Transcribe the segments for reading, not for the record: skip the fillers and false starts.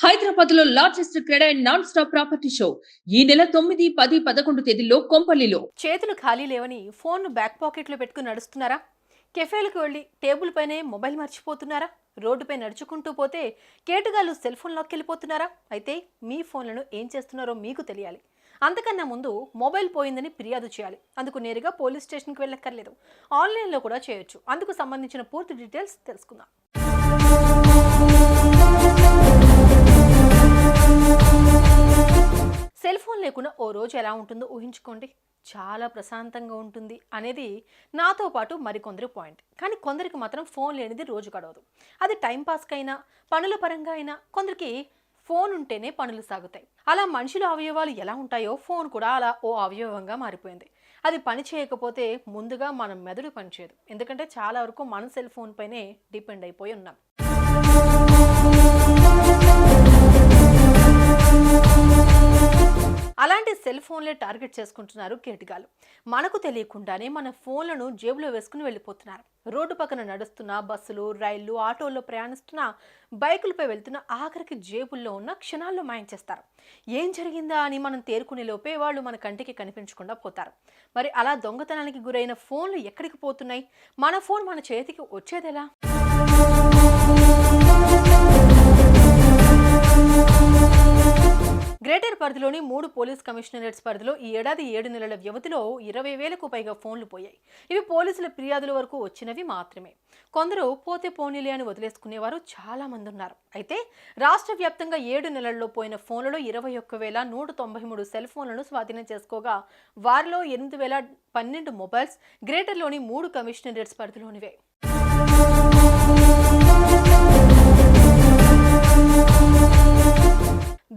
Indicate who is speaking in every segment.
Speaker 1: హైదరాబాద్ లో largest cred and non stop property show ఈ నెల 9, 10, 11 తేదీల్లో కొంపల్లిలో.
Speaker 2: చేతులు ఖాళీ లేవని ఫోన్ బ్యాక్ పాకెట్లో పెట్టుకుని నడుస్తున్నారా? కెఫేలకు వెళ్ళి టేబుల్ పైనే మొబైల్ మర్చిపోతున్నారా? రోడ్డుపై నడుచుకుంటూ పోతే కేటుగాళ్ళు సెల్ ఫోన్ వెళ్ళిపోతున్నారా? అయితే మీ ఫోన్లను ఏం చేస్తున్నారో మీకు తెలియాలి. అంతకన్నా ముందు మొబైల్ పోయిందని ఫిర్యాదు చేయాలి. అందుకు నేరుగా పోలీస్ స్టేషన్కి వెళ్ళక్కర్లేదు, ఆన్లైన్లో కూడా చేయొచ్చు. అందుకు సంబంధించిన పూర్తి డీటెయిల్స్ తెలుసుకుందాం. సెల్ ఫోన్ లేకుండా ఓ రోజు ఎలా ఉంటుందో ఊహించుకోండి. చాలా ప్రశాంతంగా ఉంటుంది అనేది నాతో పాటు మరికొందరి పాయింట్. కానీ కొందరికి మాత్రం ఫోన్ లేనిది రోజు గడవదు. అది టైంపాస్కైనా, పనుల పరంగా అయినా. కొందరికి ఫోన్ ఉంటేనే పనులు సాగుతాయి. అలా మనుషుల అవయవాలు ఎలా ఉంటాయో ఫోన్ కూడా అలా ఓ అవయవంగా మారిపోయింది. అది పని చేయకపోతే ముందుగా మన మెదడు పనిచేయదు. ఎందుకంటే చాలా వరకు మన సెల్ ఫోన్ పైనే డిపెండ్ అయిపోయి ఉన్నాం. అలాంటి సెల్ ఫోన్లే టార్గెట్ చేసుకుంటున్నారు కేటగాళ్ళు. మనకు తెలియకుండానే మన ఫోన్లను జేబులో వేసుకుని వెళ్ళిపోతున్నారు. రోడ్డు పక్కన నడుస్తున్న బస్సులు, రైళ్లు, ఆటోల్లో ప్రయాణిస్తున్న, బైకులపై వెళ్తున్న, ఆఖరికి జేబుల్లో ఉన్న క్షణాల్లో మాయం చేస్తారు. ఏం జరిగిందా అని మనం తేరుకునే లోపే వాళ్ళు మన కంటికి కనిపించకుండా పోతారు. మరి అలా దొంగతనానికి గురైన ఫోన్లు ఎక్కడికి పోతున్నాయి? మన ఫోన్ మన చేతికి వచ్చేదెలా? గ్రేటర్ పరిధిలోని 3 పోలీస్ కమిషనరేట్స్ పరిధిలో ఈ ఏడాది 7 నెలల వ్యవధిలో 20,000కు పైగా ఫోన్లు పోయాయి. ఇవి పోలీసుల ఫిర్యాదుల వరకు వచ్చినవి మాత్రమే. కొందరు పోతే పోనీలే అని వదిలేసుకునేవారు చాలా మంది ఉన్నారు. అయితే రాష్ట్ర వ్యాప్తంగా 7 నెలల్లో పోయిన ఫోన్లలో 21,193 సెల్ ఫోన్లను స్వాధీనం చేసుకోగా వారిలో 8,012 మొబైల్స్ గ్రేటర్లోని 3 కమిషనరేట్స్ పరిధిలోనివే.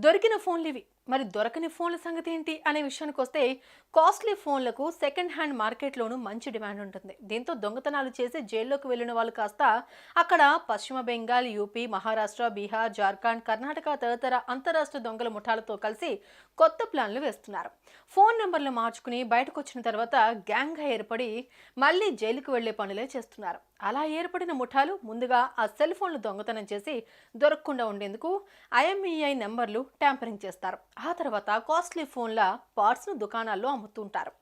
Speaker 2: దొరికిన ఫోన్లు ఇవి. మరి దొరకని ఫోన్ల సంగతి ఏంటి అనే విషయానికి వస్తే, కాస్ట్లీ ఫోన్లకు సెకండ్ హ్యాండ్ మార్కెట్లోనూ మంచి డిమాండ్ ఉంటుంది. దీంతో దొంగతనాలు చేసి జైల్లోకి వెళ్లిన వాళ్ళు కాస్త అక్కడ పశ్చిమ బెంగాల్, యూపీ, మహారాష్ట్ర, బీహార్, జార్ఖండ్, కర్ణాటక తదితర అంతరాష్ట్ర దొంగల ముఠాలతో కలిసి కొత్త ప్లాన్లు వేస్తున్నారు. ఫోన్ నెంబర్లు మార్చుకుని బయటకు వచ్చిన తర్వాత గ్యాంగ్గా ఏర్పడి మళ్ళీ జైలుకు వెళ్లే పనులే చేస్తున్నారు. అలా ఏర్పడిన ముఠాలు ముందుగా ఆ సెల్ ఫోన్లు దొంగతనం చేసి దొరకకుండా ఉండేందుకు IMEI నెంబర్లు ట్యాంపరింగ్ చేస్తారు. ఆ తర్వాత కాస్ట్లీ ఫోన్ల పార్ట్స్ను దుకాణాల్లో అమ్ముతుంటారు.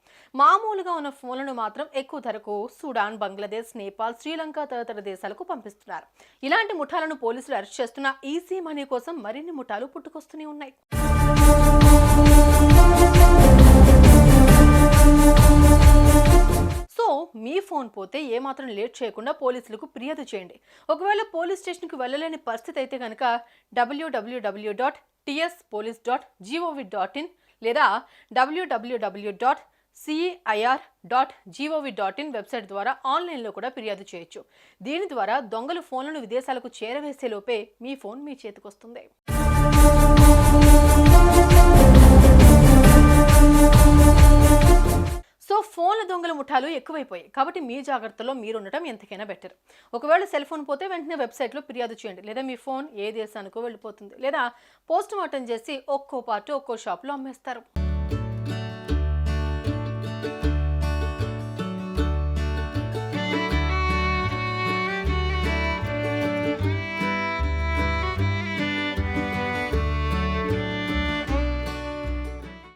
Speaker 2: మామూలుగా ఉన్న ఫోన్లను మాత్రం ఎక్కువ ధరకు సుడాన్, బంగ్లాదేశ్, నేపాల్, శ్రీలంక తదితర దేశాలకు పంపిస్తున్నారు. ఇలాంటి ముఠాలను పోలీసులు అరెస్ట్ చేస్తున్న ఈజీ మనీ కోసం మరిన్ని ముఠాలు పుట్టుకొస్తూనే ఉన్నాయి. సో మీ ఫోన్ పోతే ఏమాత్రం లేట్ చేయకుండా పోలీసులకు ఫిర్యాదు చేయండి. ఒకవేళ పోలీస్ స్టేషన్కి వెళ్ళలేని పరిస్థితి అయితే కనుక www.tspolice.gov.in లేదా www.CIR.gov.in వెబ్సైట్ ద్వారా ఆన్లైన్లో కూడా ఫిర్యాదు చేయొచ్చు. దీని ద్వారా దొంగలు ఫోన్లను విదేశాలకు చేరవేసే లోపే మీ ఫోన్ మీ చేతికొస్తుంది. సో ఫోన్ల దొంగల ముఠాలు ఎక్కువైపోయాయి. కాబట్టి మీ జాగ్రత్తలో మీరు ఉండటం ఎంతకైనా బెటర్. ఒకవేళ సెల్ ఫోన్ పోతే వెంటనే వెబ్సైట్లో ఫిర్యాదు చేయండి. లేదా మీ ఫోన్ ఏ దేశానికో వెళ్ళిపోతుంది, లేదా పోస్ట్ మార్టం చేసి ఒక్కో పార్ట్ ఒక్కో షాప్లో అమ్మేస్తారు.